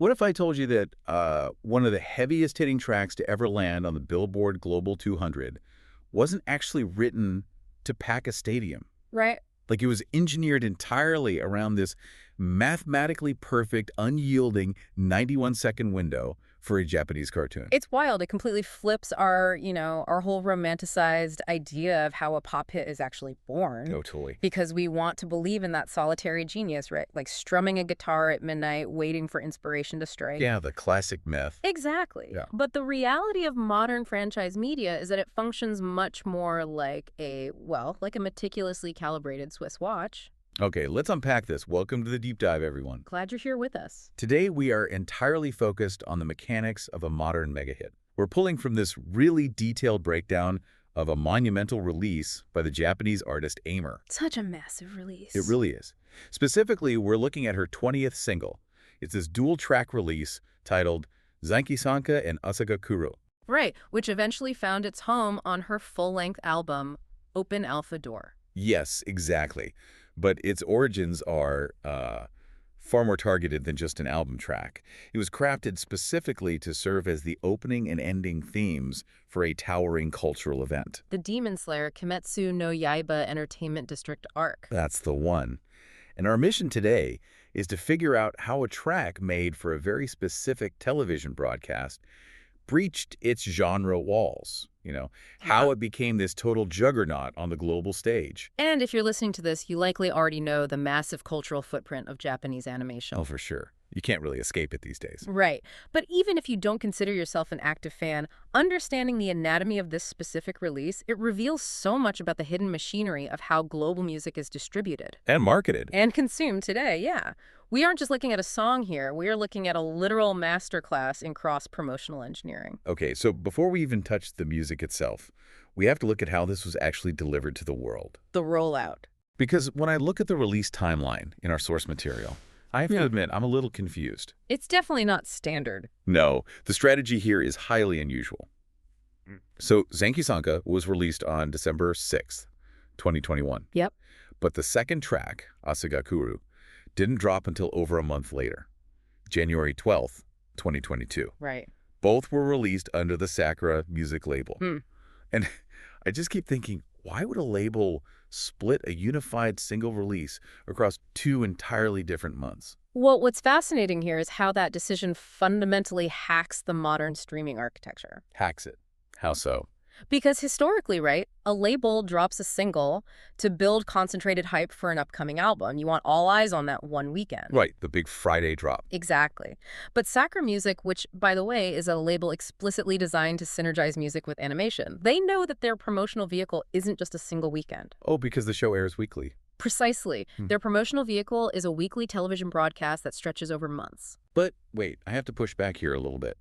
What if I told you that one of the heaviest hitting tracks to ever land on the Billboard Global 200 wasn't actually written to pack a stadium? Right? Like it was engineered entirely around this mathematically perfect, unyielding 91-second window for a Japanese cartoon. It's wild. It completely flips our whole romanticized idea of how a pop hit is actually born. Totally. Because we want to believe in that solitary genius, right? Like strumming a guitar at midnight, waiting for inspiration to strike. Yeah, the classic myth. Exactly. Yeah. But the reality of modern franchise media is that it functions much more like like a meticulously calibrated Swiss watch. Okay, let's unpack this. Welcome to the deep dive, everyone. Glad you're here with us. Today, we are entirely focused on the mechanics of a modern mega hit. We're pulling from this really detailed breakdown of a monumental release by the Japanese artist Aimer. Such a massive release. It really is. Specifically, we're looking at her 20th single. It's this dual-track release titled Zanki Sanka and Asaga Kuro. Right, which eventually found its home on her full-length album, Open Alpha Door. Yes, exactly. But its origins are far more targeted than just an album track. It was crafted specifically to serve as the opening and ending themes for a towering cultural event. The Demon Slayer Kimetsu no Yaiba Entertainment District arc. That's the one. And our mission today is to figure out how a track made for a very specific television broadcast breached its genre walls, how it became this total juggernaut on the global stage. And if you're listening to this, you likely already know the massive cultural footprint of Japanese animation. Oh, for sure. You can't really escape it these days. Right. But even if you don't consider yourself an active fan, understanding the anatomy of this specific release, it reveals so much about the hidden machinery of how global music is distributed. And marketed. And consumed today, yeah. We aren't just looking at a song here. We are looking at a literal masterclass in cross-promotional engineering. Okay, so before we even touch the music itself, we have to look at how this was actually delivered to the world. The rollout. Because when I look at the release timeline in our source material, I have to admit, I'm a little confused. It's definitely not standard. No, the strategy here is highly unusual. So, Zanki Sanka was released on December 6th, 2021. Yep. But the second track, Asagakuru, didn't drop until over a month later, January 12th, 2022. Right. Both were released under the Sakura music label. And I just keep thinking, why would a label split a unified single release across two entirely different months? Well, what's fascinating here is how that decision fundamentally hacks the modern streaming architecture. Hacks it. How so? Because historically, right, a label drops a single to build concentrated hype for an upcoming album. You want all eyes on that one weekend. Right, the big Friday drop. Exactly. But Sakura Music, which, by the way, is a label explicitly designed to synergize music with animation, they know that their promotional vehicle isn't just a single weekend. Oh, because the show airs weekly. Precisely. Their promotional vehicle is a weekly television broadcast that stretches over months. But wait, I have to push back here a little bit.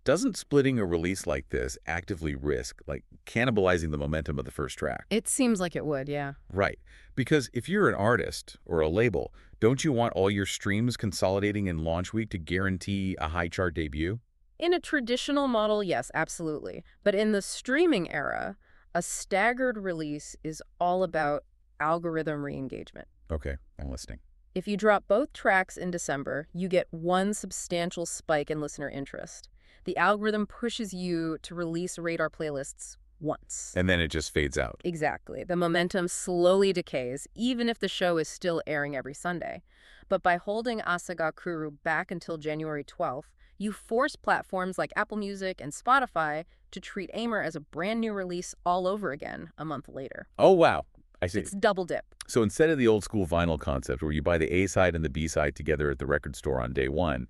Doesn't splitting a release like this actively risk, cannibalizing the momentum of the first track? It seems like it would, yeah. Right. Because if you're an artist or a label, don't you want all your streams consolidating in launch week to guarantee a high chart debut? In a traditional model, yes, absolutely. But in the streaming era, a staggered release is all about algorithm re-engagement. Okay, I'm listening. If you drop both tracks in December, you get one substantial spike in listener interest. The algorithm pushes you to release radar playlists once. And then it just fades out. Exactly. The momentum slowly decays, even if the show is still airing every Sunday. But by holding Asagakuru back until January 12th, you force platforms like Apple Music and Spotify to treat Aimer as a brand new release all over again a month later. Oh, wow. I see. It's double dip. So instead of the old school vinyl concept where you buy the A-side and the B-side together at the record store on day one,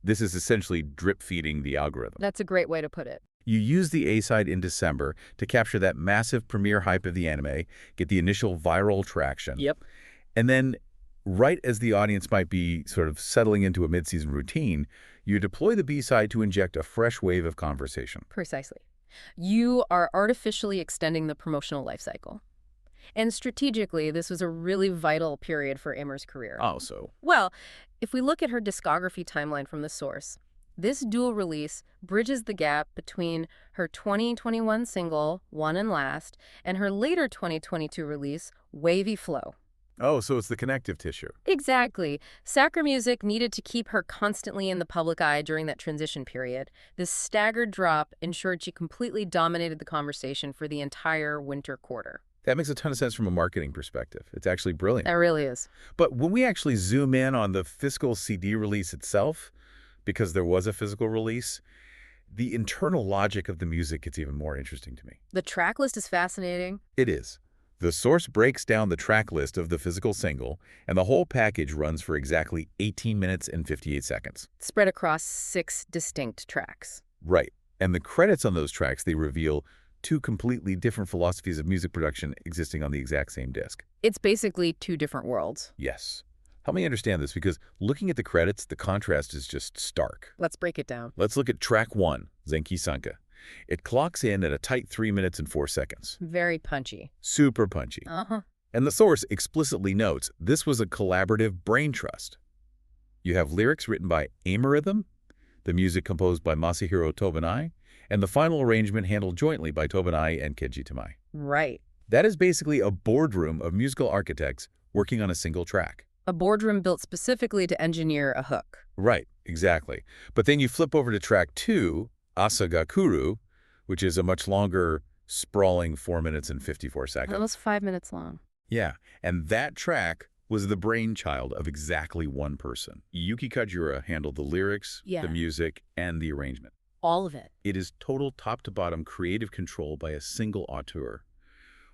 this is essentially drip-feeding the algorithm. That's a great way to put it. You use the A-side in December to capture that massive premiere hype of the anime, get the initial viral traction. Yep. And then, right as the audience might be sort of settling into a mid-season routine, you deploy the B-side to inject a fresh wave of conversation. Precisely. You are artificially extending the promotional life cycle. And strategically, this was a really vital period for Aimer's career. Oh, so? Well, if we look at her discography timeline from the source, this dual release bridges the gap between her 2021 single, One and Last, and her later 2022 release, Wavy Flow. Oh, so it's the connective tissue. Exactly. Sacra music needed to keep her constantly in the public eye during that transition period. This staggered drop ensured she completely dominated the conversation for the entire winter quarter. That makes a ton of sense from a marketing perspective. It's actually brilliant. That really is. But when we actually zoom in on the physical CD release itself, because there was a physical release, the internal logic of the music gets even more interesting to me. The track list is fascinating. It is. The source breaks down the track list of the physical single, and the whole package runs for exactly 18 minutes and 58 seconds. Spread across 6 distinct tracks. Right. And the credits on those tracks, they reveal two completely different philosophies of music production existing on the exact same disc. It's basically 2 different worlds. Yes. Help me understand this, because looking at the credits, the contrast is just stark. Let's break it down. Let's look at track 1, Zenki Sanka. It clocks in at a tight 3 minutes and 4 seconds. Very punchy. Super punchy. Uh-huh. And the source explicitly notes this was a collaborative brain trust. You have lyrics written by Amerirhythm, the music composed by Masahiro Tobanai, and the final arrangement handled jointly by Tobanai and Keiji Tamai. Right. That is basically a boardroom of musical architects working on a single track. A boardroom built specifically to engineer a hook. Right, exactly. But then you flip over to track 2, Asagakuru, which is a much longer, sprawling 4 minutes and 54 seconds. Almost 5 minutes long. Yeah, and that track was the brainchild of exactly one person. Yuki Kajura handled the lyrics, Yeah. the music, and the arrangement. All of it. It is total top-to-bottom creative control by a single auteur.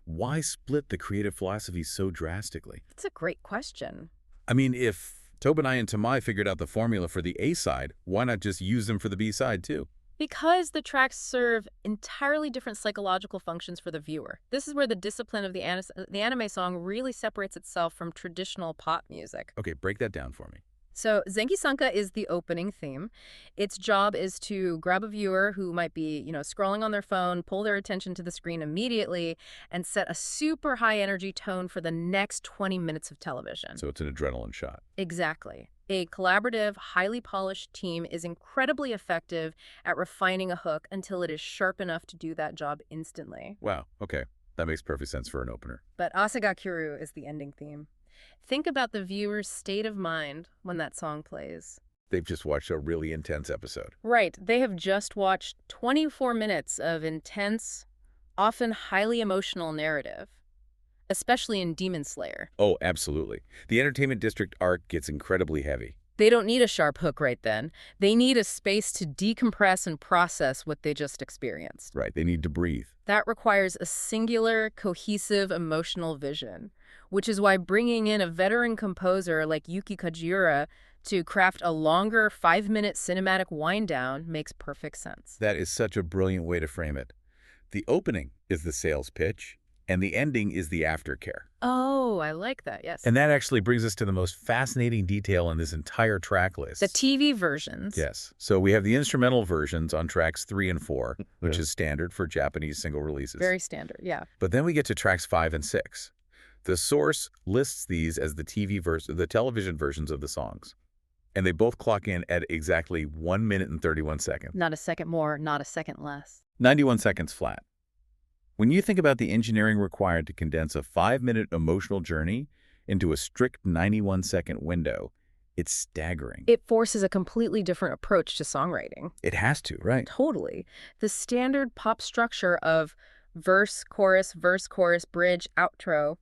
Why split the creative philosophy so drastically? That's a great question. I mean, if Tobanai and Tamai figured out the formula for the A side, why not just use them for the B side too? Because the tracks serve entirely different psychological functions for the viewer. This is where the discipline of the anime song really separates itself from traditional pop music. Okay, break that down for me. So Zenki Sanka is the opening theme. Its job is to grab a viewer who might be, scrolling on their phone, pull their attention to the screen immediately, and set a super high energy tone for the next 20 minutes of television. So it's an adrenaline shot. Exactly. A collaborative, highly polished team is incredibly effective at refining a hook until it is sharp enough to do that job instantly. Wow, okay. That makes perfect sense for an opener. But Asagakuru is the ending theme. Think about the viewer's state of mind when that song plays. They've just watched a really intense episode. Right. They have just watched 24 minutes of intense, often highly emotional narrative, especially in Demon Slayer. Oh, absolutely. The entertainment district arc gets incredibly heavy. They don't need a sharp hook right then. They need a space to decompress and process what they just experienced. Right, they need to breathe. That requires a singular, cohesive emotional vision, which is why bringing in a veteran composer like Yuki Kajiura to craft a longer 5-minute cinematic wind-down makes perfect sense. That is such a brilliant way to frame it. The opening is the sales pitch, and the ending is the aftercare. Oh, I like that, yes. And that actually brings us to the most fascinating detail in this entire track list. The TV versions. Yes. So we have the instrumental versions on tracks 3 and 4, which is standard for Japanese single releases. Very standard, yeah. But then we get to tracks 5 and 6. The source lists these as the television versions of the songs. And they both clock in at exactly 1 minute and 31 seconds. Not a second more, not a second less. 91 seconds flat. When you think about the engineering required to condense a 5-minute emotional journey into a strict 91-second window, it's staggering. It forces a completely different approach to songwriting. It has to, right? Totally. The standard pop structure of verse, chorus, bridge, outro,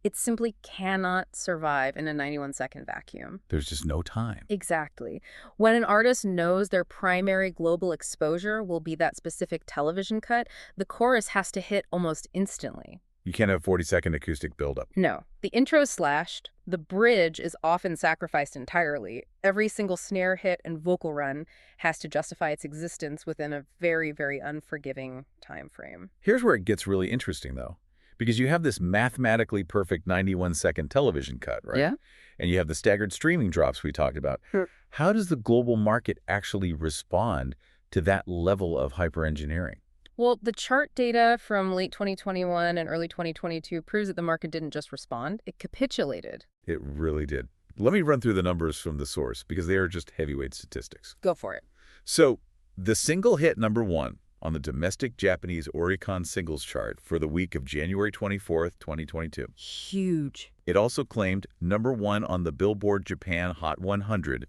it simply cannot survive in a 91-second vacuum. There's just no time. Exactly. When an artist knows their primary global exposure will be that specific television cut, the chorus has to hit almost instantly. You can't have 40-second acoustic buildup. No. The intro is slashed. The bridge is often sacrificed entirely. Every single snare hit and vocal run has to justify its existence within a very, very unforgiving time frame. Here's where it gets really interesting, though. Because you have this mathematically perfect 91-second television cut, right? Yeah. And you have the staggered streaming drops we talked about. Sure. How does the global market actually respond to that level of hyper-engineering? Well, the chart data from late 2021 and early 2022 proves that the market didn't just respond, it capitulated. It really did. Let me run through the numbers from the source, because they are just heavyweight statistics. Go for it. So, the single hit number 1 on the domestic Japanese Oricon singles chart for the week of January 24th, 2022. Huge. It also claimed #1 on the Billboard Japan Hot 100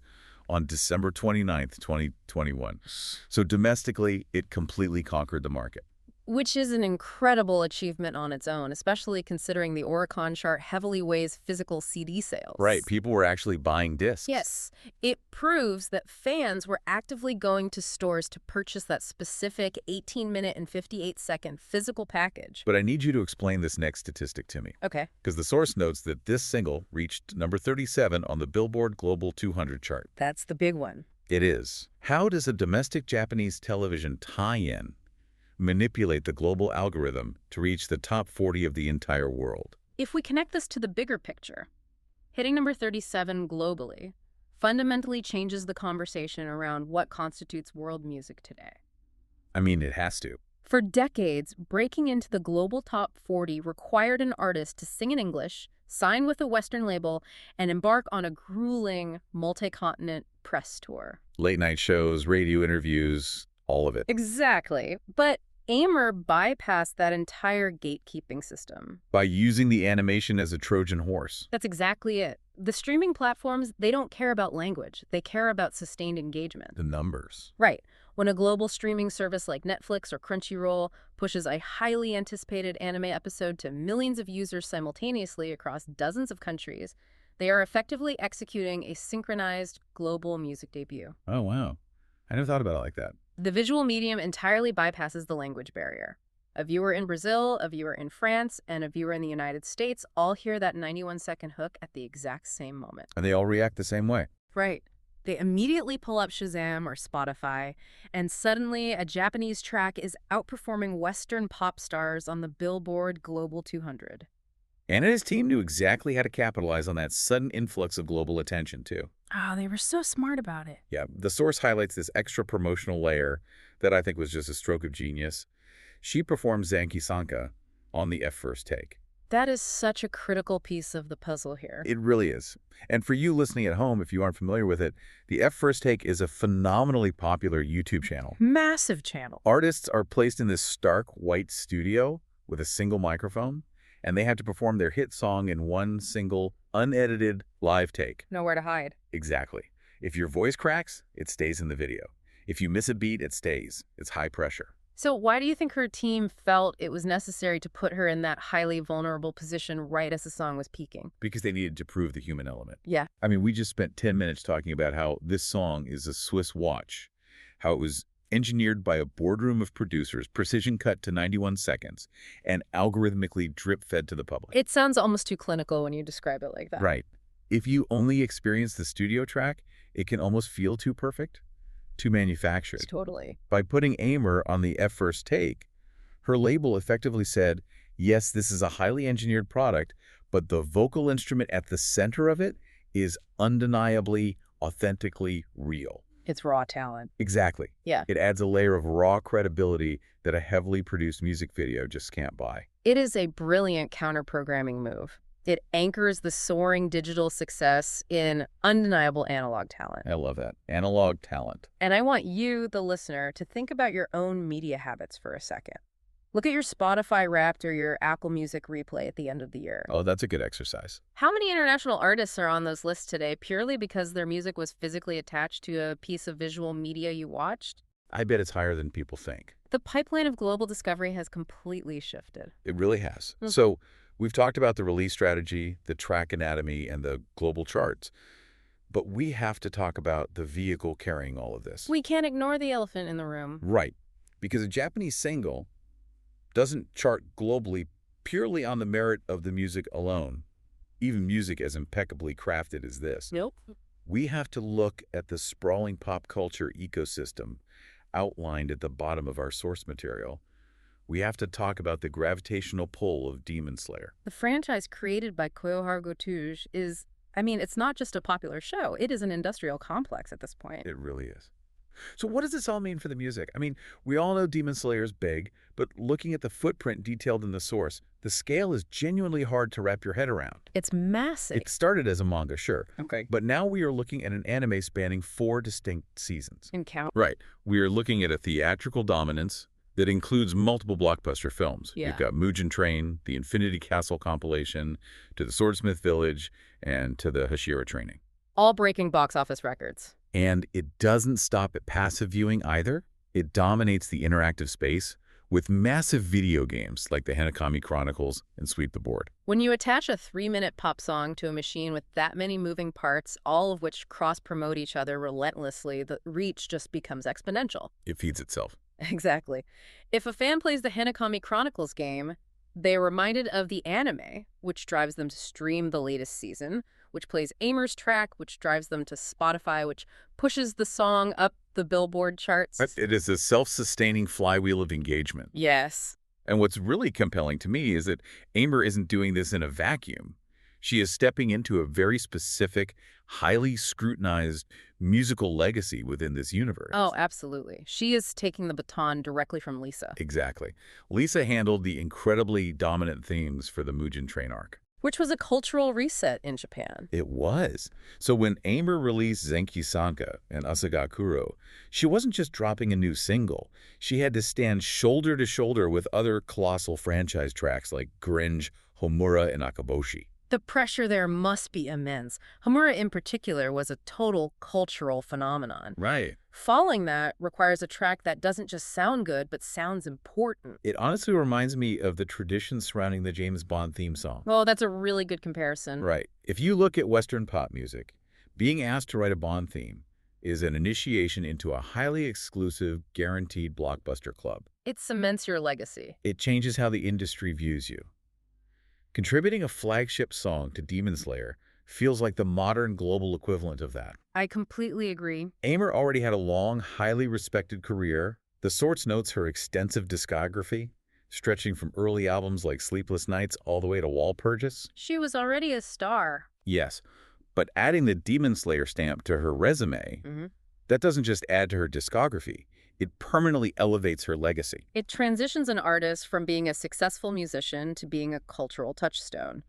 on December 29th, 2021. So domestically, it completely conquered the market. Which is an incredible achievement on its own, especially considering the Oricon chart heavily weighs physical CD sales. Right, people were actually buying discs. Yes, it proves that fans were actively going to stores to purchase that specific 18-minute and 58-second physical package. But I need you to explain this next statistic to me. Okay. Because the source notes that this single reached number 37 on the Billboard Global 200 chart. That's the big one. It is. How does a domestic Japanese television tie-in manipulate the global algorithm to reach the top 40 of the entire world? If we connect this to the bigger picture, hitting number 37 globally fundamentally changes the conversation around what constitutes world music today. I mean, it has to. For decades, breaking into the global top 40 required an artist to sing in English, sign with a Western label, and embark on a grueling multi-continent press tour. Late-night shows, radio interviews, all of it. Exactly. But Aimer bypassed that entire gatekeeping system. By using the animation as a Trojan horse. That's exactly it. The streaming platforms, they don't care about language. They care about sustained engagement. The numbers. Right. When a global streaming service like Netflix or Crunchyroll pushes a highly anticipated anime episode to millions of users simultaneously across dozens of countries, they are effectively executing a synchronized global music debut. Oh, wow. I never thought about it like that. The visual medium entirely bypasses the language barrier. A viewer in Brazil, a viewer in France, and a viewer in the United States all hear that 91-second hook at the exact same moment. And they all react the same way. Right. They immediately pull up Shazam or Spotify, and suddenly a Japanese track is outperforming Western pop stars on the Billboard Global 200. And his team knew exactly how to capitalize on that sudden influx of global attention, too. Oh, they were so smart about it. Yeah, the source highlights this extra promotional layer that I think was just a stroke of genius. She performs Zanki Sanka on the First Take. That is such a critical piece of the puzzle here. It really is. And for you listening at home, if you aren't familiar with it, the First Take is a phenomenally popular YouTube channel. Massive channel. Artists are placed in this stark white studio with a single microphone, and they have to perform their hit song in one single, unedited live take. Nowhere to hide. Exactly. If your voice cracks, it stays in the video. If you miss a beat, it stays. It's high pressure. So why do you think her team felt it was necessary to put her in that highly vulnerable position right as the song was peaking? Because they needed to prove the human element. Yeah. I mean, we just spent 10 minutes talking about how this song is a Swiss watch, how it was engineered by a boardroom of producers, precision cut to 91 seconds, and algorithmically drip-fed to the public. It sounds almost too clinical when you describe it like that. Right. If you only experience the studio track, it can almost feel too perfect, too manufactured. Totally. By putting Aimer on the First Take, her label effectively said, yes, this is a highly engineered product, but the vocal instrument at the center of it is undeniably, authentically real. It's raw talent. Exactly. Yeah. It adds a layer of raw credibility that a heavily produced music video just can't buy. It is a brilliant counter-programming move. It anchors the soaring digital success in undeniable analog talent. I love that. Analog talent. And I want you, the listener, to think about your own media habits for a second. Look at your Spotify Wrapped or your Apple Music replay at the end of the year. Oh, that's a good exercise. How many international artists are on those lists today purely because their music was physically attached to a piece of visual media you watched? I bet it's higher than people think. The pipeline of global discovery has completely shifted. It really has. So we've talked about the release strategy, the track anatomy, and the global charts. But we have to talk about the vehicle carrying all of this. We can't ignore the elephant in the room. Right. Because a Japanese single doesn't chart globally purely on the merit of the music alone, even music as impeccably crafted as this. Nope. We have to look at the sprawling pop culture ecosystem outlined at the bottom of our source material. We have to talk about the gravitational pull of Demon Slayer. The franchise created by Koyoharu Gotouge is, it's not just a popular show. It is an industrial complex at this point. It really is. So what does this all mean for the music? We all know Demon Slayer is big, but looking at the footprint detailed in the source, the scale is genuinely hard to wrap your head around. It's massive. It started as a manga, sure. Okay. But now we are looking at an anime spanning 4 distinct seasons. In count. Right. We are looking at a theatrical dominance, that includes multiple blockbuster films. You've Yeah. got Mugen Train, the Infinity Castle compilation, to the Swordsmith Village, and to the Hashira Training. All breaking box office records. And it doesn't stop at passive viewing either. It dominates the interactive space with massive video games like the Hinokami Chronicles and Sweep the Board. When you attach a 3-minute pop song to a machine with that many moving parts, all of which cross-promote each other relentlessly, the reach just becomes exponential. It feeds itself. Exactly. If a fan plays the Hinokami Chronicles game, they are reminded of the anime, which drives them to stream the latest season, which plays Aimer's track, which drives them to Spotify, which pushes the song up the Billboard charts. It is a self-sustaining flywheel of engagement. Yes. And what's really compelling to me is that Aimer isn't doing this in a vacuum. She is stepping into a very specific, highly scrutinized musical legacy within this universe. Oh, absolutely. She is taking the baton directly from Lisa. Exactly. Lisa handled the incredibly dominant themes for the Mugen Train arc. Which was a cultural reset in Japan. It was. So when Aimer released Zenki Sanka and Asaga Kuro, she wasn't just dropping a new single. She had to stand shoulder to shoulder with other colossal franchise tracks like Gringe, Homura, and Akaboshi. The pressure there must be immense. Homura in particular was a total cultural phenomenon. Right. Following that requires a track that doesn't just sound good, but sounds important. It honestly reminds me of the tradition surrounding the James Bond theme song. Well, that's a really good comparison. Right. If you look at Western pop music, being asked to write a Bond theme is an initiation into a highly exclusive, guaranteed blockbuster club. It cements your legacy. It changes how the industry views you. Contributing a flagship song to Demon Slayer feels like the modern global equivalent of that. I completely agree. Aimer already had a long, highly respected career. The source notes her extensive discography, stretching from early albums like Sleepless Nights all the way to Walpurgis. She was already a star. Yes, but adding the Demon Slayer stamp to her resume, that doesn't just add to her discography. It permanently elevates her legacy. It transitions an artist from being a successful musician to being a cultural touchstone.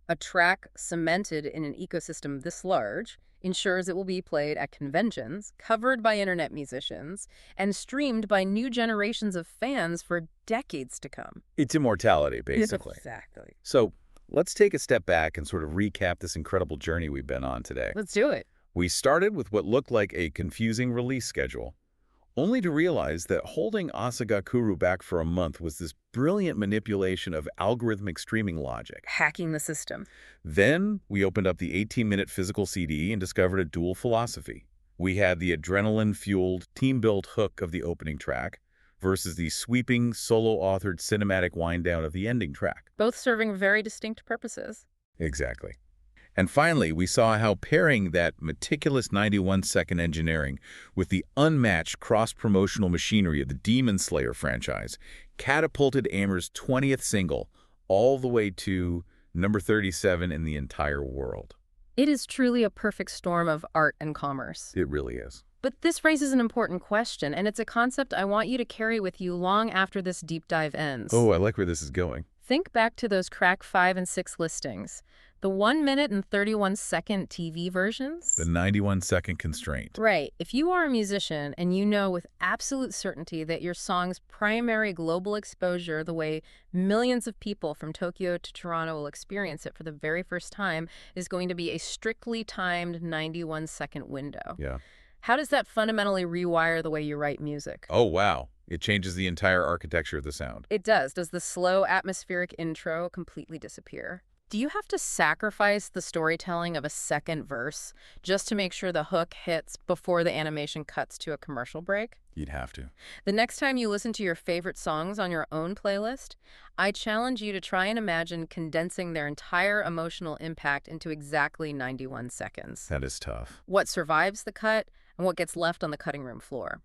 A track cemented in an ecosystem this large ensures it will be played at conventions, covered by internet musicians, and streamed by new generations of fans for decades to come. It's immortality, basically. Exactly. So let's take a step back and sort of recap this incredible journey we've been on today. Let's do it. We started with what looked like a confusing release schedule, only to realize that holding Asaga Kuru back for a month was this brilliant manipulation of algorithmic streaming logic. Hacking the system. Then we opened up the 18-minute physical CD and discovered a dual philosophy. We had the adrenaline-fueled, team-built hook of the opening track versus the sweeping, solo-authored cinematic wind-down of the ending track. Both serving very distinct purposes. Exactly. And finally, we saw how pairing that meticulous 91-second engineering with the unmatched cross-promotional machinery of the Demon Slayer franchise catapulted Aimer's 20th single all the way to number 37 in the entire world. It is truly a perfect storm of art and commerce. It really is. But this raises an important question, and it's a concept I want you to carry with you long after this deep dive ends. Oh, I like where this is going. Think back to those crack 5 and 6 listings. The 1 minute and 31 second TV versions? The 91-second constraint. Right. If you are a musician and you know with absolute certainty that your song's primary global exposure, the way millions of people from Tokyo to Toronto will experience it for the very first time, is going to be a strictly timed 91-second window. Yeah. How does that fundamentally rewire the way you write music? Oh, wow. It changes the entire architecture of the sound. It does. Does the slow, atmospheric intro completely disappear? Do you have to sacrifice the storytelling of a second verse just to make sure the hook hits before the animation cuts to a commercial break? You'd have to. The next time you listen to your favorite songs on your own playlist, I challenge you to try and imagine condensing their entire emotional impact into exactly 91 seconds. That is tough. What survives the cut and what gets left on the cutting room floor.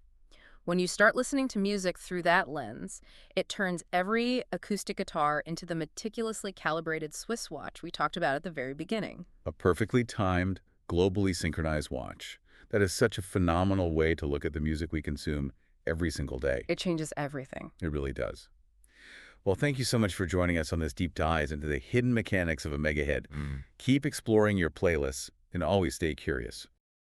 When you start listening to music through that lens, it turns every acoustic guitar into the meticulously calibrated Swiss watch we talked about at the very beginning. A perfectly timed, globally synchronized watch. That is such a phenomenal way to look at the music we consume every single day. It changes everything. It really does. Well, thank you so much for joining us on this deep dive into the hidden mechanics of a mega hit. Keep exploring your playlists and always stay curious.